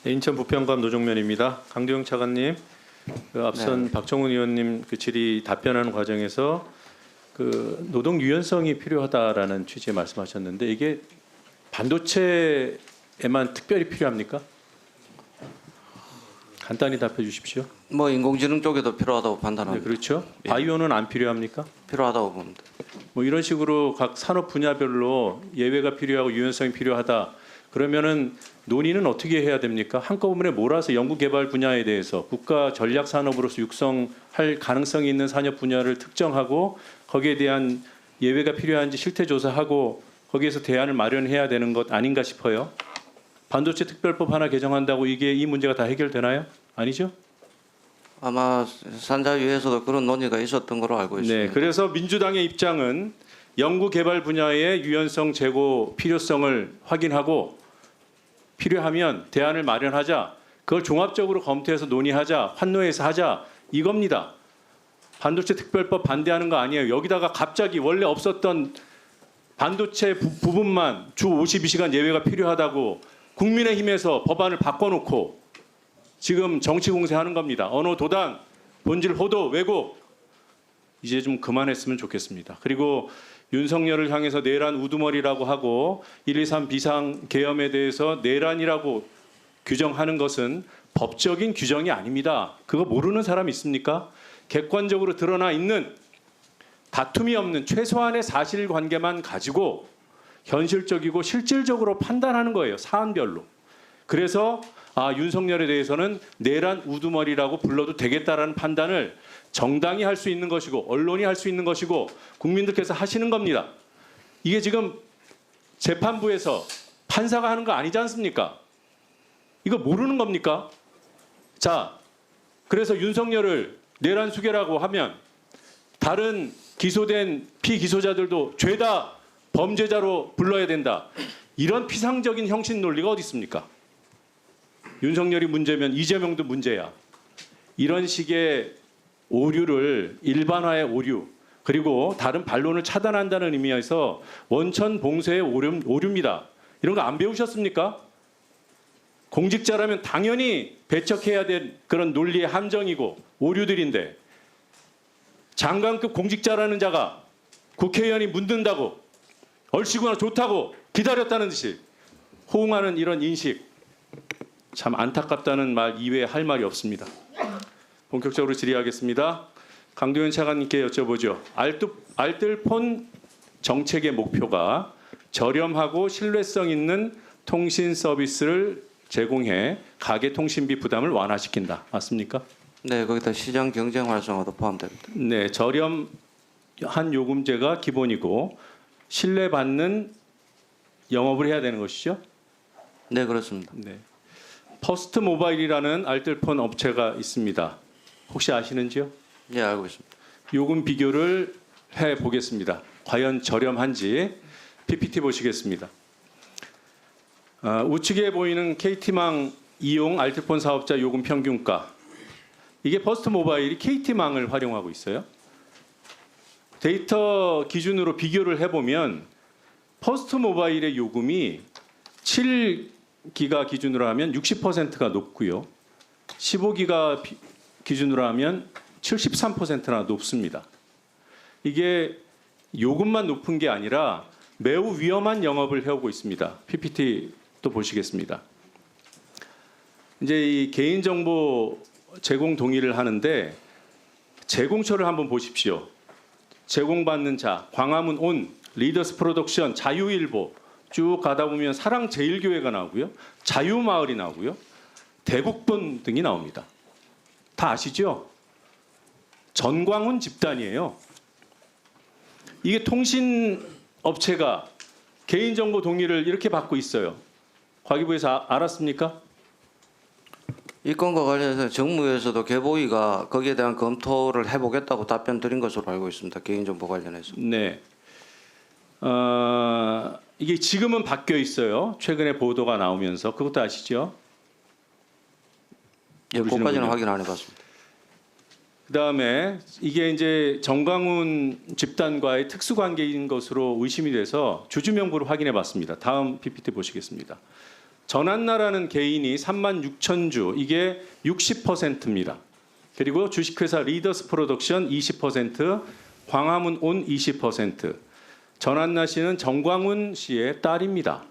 네, 인천 부평감 노종면입니다. 강두영 차관님, 앞선 박정훈 의원님 질의 답변하는 과정에서 노동 유연성이 필요하다라는 취지의 말씀하셨는데 이게 반도체에만 특별히 필요합니까? 간단히 답해 주십시오. 뭐 인공지능 쪽에도 필요하다고 네, 판단합니다. 그렇죠. 예. 바이오는 안 필요합니까? 필요하다고 봅니다. 뭐 이런 식으로 각 산업 분야별로 예외가 필요하고 유연성이 필요하다. 그러면은 논의는 어떻게 해야 됩니까? 한꺼번에 몰아서 연구개발 분야에 대해서 국가 전략 산업으로서 육성할 가능성이 있는 산업 분야를 특정하고 거기에 대한 예외가 필요한지 실태 조사하고 거기에서 대안을 마련해야 되는 것 아닌가 싶어요. 반도체 특별법 하나 개정한다고 이 문제가 다 해결되나요? 아니죠? 아마 산자위에서도 그런 논의가 있었던 걸로 알고 있습니다. 네, 그래서 민주당의 입장은 연구개발 분야의 유연성 제고 필요성을 확인하고 필요하면 대안을 마련하자. 그걸 종합적으로 검토해서 논의하자. 환노해서 하자. 이겁니다. 반도체 특별법 반대하는 거 아니에요. 여기다가 갑자기 원래 없었던 반도체 부분만 주 52시간 예외가 필요하다고 국민의힘에서 법안을 바꿔놓고 지금 정치 공세하는 겁니다. 언어 도단, 본질 호도, 왜곡. 이제 좀 그만했으면 좋겠습니다. 그리고 윤석열을 향해서 내란 우두머리라고 하고 123 비상 계엄에 대해서 내란이라고 규정하는 것은 법적인 규정이 아닙니다. 그거 모르는 사람 있습니까? 객관적으로 드러나 있는 다툼이 없는 최소한의 사실관계만 가지고 현실적이고 실질적으로 판단하는 거예요. 사안별로. 그래서 윤석열에 대해서는 내란 우두머리라고 불러도 되겠다라는 판단을 정당이 할 수 있는 것이고 언론이 할 수 있는 것이고 국민들께서 하시는 겁니다. 이게 지금 재판부에서 판사가 하는 거 아니지 않습니까? 이거 모르는 겁니까? 자, 그래서 윤석열을 내란 수괴라고 하면 다른 기소된 피기소자들도 죄다 범죄자로 불러야 된다. 이런 피상적인 형식 논리가 어디 있습니까? 윤석열이 문제면 이재명도 문제야. 이런 식의 오류를 일반화의 오류 그리고 다른 반론을 차단한다는 의미에서 원천 봉쇄의 오류입니다. 이런 거 안 배우셨습니까? 공직자라면 당연히 배척해야 될 그런 논리의 함정이고 오류들인데 장관급 공직자라는 자가 국회의원이 묻는다고 얼씨구나 좋다고 기다렸다는 듯이 호응하는 이런 인식 참 안타깝다는 말 이외에 할 말이 없습니다. 본격적으로 질의하겠습니다. 강두현 차관님께 여쭤보죠. 알뜰폰 정책의 목표가 저렴하고 신뢰성 있는 통신 서비스를 제공해 가계 통신비 부담을 완화시킨다. 맞습니까? 네, 거기다 시장 경쟁 활성화도 포함됩니다. 네, 저렴한 요금제가 기본이고 신뢰받는 영업을 해야 되는 것이죠. 네, 그렇습니다. 네. 퍼스트 모바일이라는 알뜰폰 업체가 있습니다. 혹시 아시는지요? 네, 알고 있습니다. 요금 비교를 해 보겠습니다. 과연 저렴한지 PPT 보시겠습니다. 우측에 보이는 KT망 이용 알뜰폰 사업자 요금 평균가. 이게 퍼스트 모바일이 KT망을 활용하고 있어요. 데이터 기준으로 비교를 해보면 퍼스트 모바일의 요금이 7기가 기준으로 하면 60%가 높고요. 15기가 기준으로 하면 73%나 높습니다. 이게 요금만 높은 게 아니라 매우 위험한 영업을 해오고 있습니다. PPT 또 보시겠습니다. 이제 이 개인정보 제공 동의를 하는데 제공처를 한번 보십시오. 제공받는 자, 광화문 온, 리더스 프로덕션, 자유일보 쭉 가다 보면 사랑제일교회가 나오고요. 자유마을이 나오고요. 대국본 등이 나옵니다. 다 아시죠? 전광훈 집단이에요. 이게 통신업체가 개인정보 동의를 이렇게 받고 있어요. 과기부에서 알았습니까? 이 건과 관련해서 정무에서도 개보위가 거기에 대한 검토를 해보겠다고 답변 드린 것으로 알고 있습니다. 개인정보 관련해서. 네. 이게 지금은 바뀌어 있어요. 최근에 보도가 나오면서 그것도 아시죠? 예, 그것까지는 모르시는군요. 확인 안 해봤습니다. 그다음에 이게 이제 정광훈 집단과의 특수관계인 것으로 의심이 돼서 주주명부를 확인해 봤습니다. 다음 PPT 보시겠습니다. 전한나라는 개인이 36,000주, 이게 60%입니다. 그리고 주식회사 리더스 프로덕션 20%, 광화문 온 20%. 전한나 씨는 정광훈 씨의 딸입니다.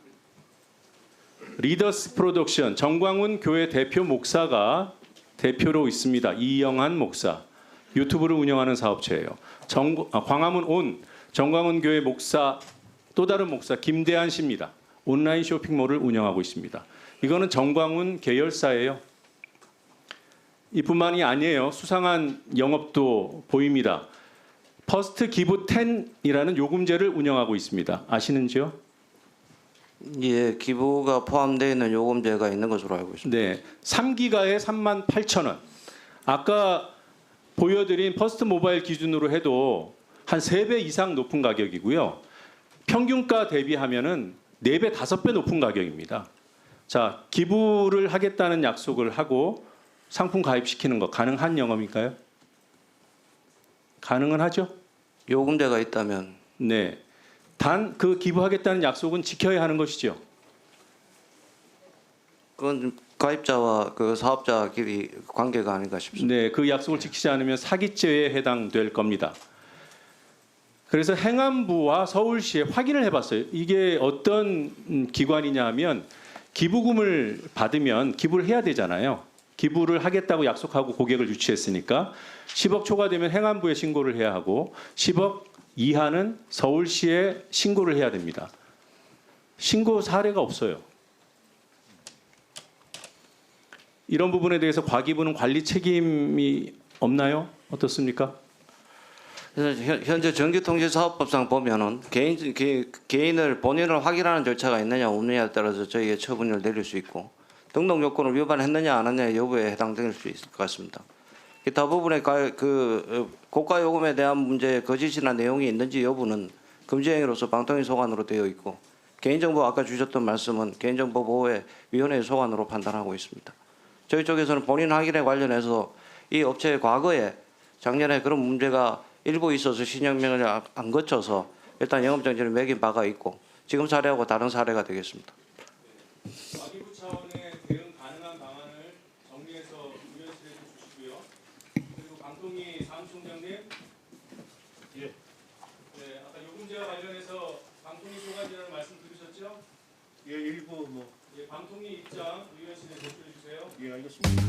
리더스 프로덕션, 정광훈 교회 대표 목사가 대표로 있습니다. 이영한 목사. 유튜브를 운영하는 사업체예요. 광화문 온, 정광훈 교회 목사, 또 다른 목사 김대한 씨입니다. 온라인 쇼핑몰을 운영하고 있습니다. 이거는 정광훈 계열사예요. 이뿐만이 아니에요. 수상한 영업도 보입니다. 퍼스트 기부 10이라는 요금제를 운영하고 있습니다. 아시는지요? 예, 기부가 포함되어 있는 요금제가 있는 것으로 알고 있습니다. 네, 3기가에 38,000원. 아까 보여드린 퍼스트 모바일 기준으로 해도 한 3배 이상 높은 가격이고요. 평균가 대비하면은 4배, 5배 높은 가격입니다. 자, 기부를 하겠다는 약속을 하고 상품 가입시키는 거 가능한 영업일까요? 가능은 하죠? 요금제가 있다면 네. 단 그 기부하겠다는 약속은 지켜야 하는 것이죠. 그건 가입자와 그 사업자끼리 관계가 아닌가 싶습니다. 네, 그 약속을 지키지 않으면 사기죄에 해당될 겁니다. 그래서 행안부와 서울시에 확인을 해봤어요. 이게 어떤 기관이냐 하면 기부금을 받으면 기부를 해야 되잖아요. 기부를 하겠다고 약속하고 고객을 유치했으니까 10억 초과되면 행안부에 신고를 해야 하고 10억 이하는 서울시에 신고를 해야 됩니다. 신고 사례가 없어요. 이런 부분에 대해서 과기부는 관리 책임이 없나요? 어떻습니까? 그래서 현재 전기통신사업법상 보면은 개인을 본인을 확인하는 절차가 있느냐 없느냐에 따라서 저희의 처분을 내릴 수 있고 등록 요건을 위반했느냐 안 했느냐 여부에 해당될 수 있을 것 같습니다. 기타 부분의 고가 요금에 대한 문제 거짓이나 내용이 있는지 여부는 금지행위로서 방통위 소관으로 되어 있고 개인정보 아까 주셨던 말씀은 개인정보보호위원회의 소관으로 판단하고 있습니다. 저희 쪽에서는 본인 확인에 관련해서 이 업체의 과거에 작년에 그런 문제가 일부 있어서 신용명을 안 거쳐서 일단 영업정지를 매긴 바가 있고 지금 사례하고 다른 사례가 되겠습니다. 과기부 차원의 대응 가능한 방안을 정리해서 의원실에 좀 주시고요. 그리고 강동희 사무총장님, 네, 아까 요금제와 관련해서 방통위 소관이라는 말씀 들으셨죠? 예, 일부 뭐. 예, 방통위 입장 의원실에 제출해 주세요. 예, 알겠습니다.